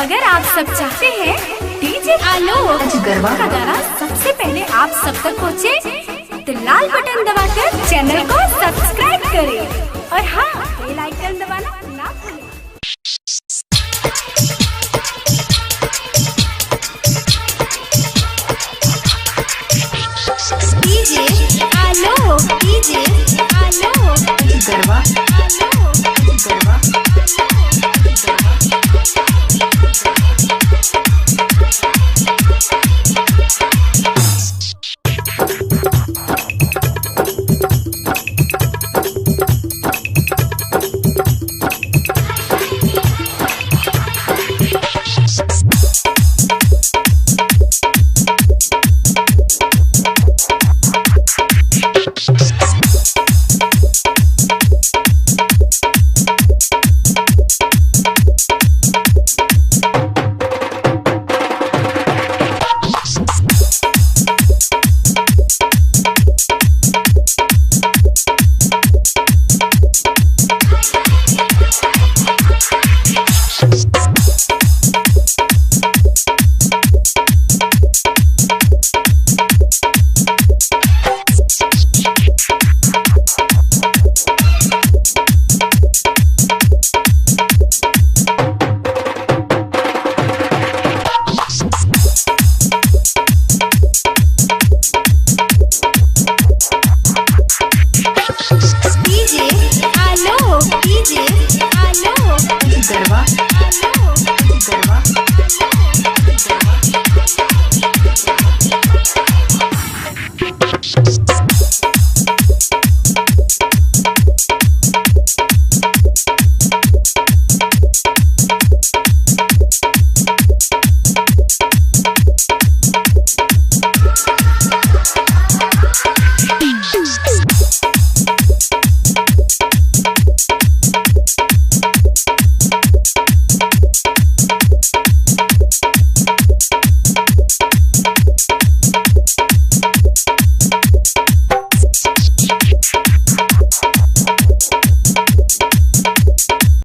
अगर आप सब चाहते हैं डीजे आलोक गरबा का गाना सबसे पहले आप सब तक पहुँचे, तो लाल बटन दबाकर चैनल को सब्सक्राइब करें और हाँ, बेल आइकन दबाना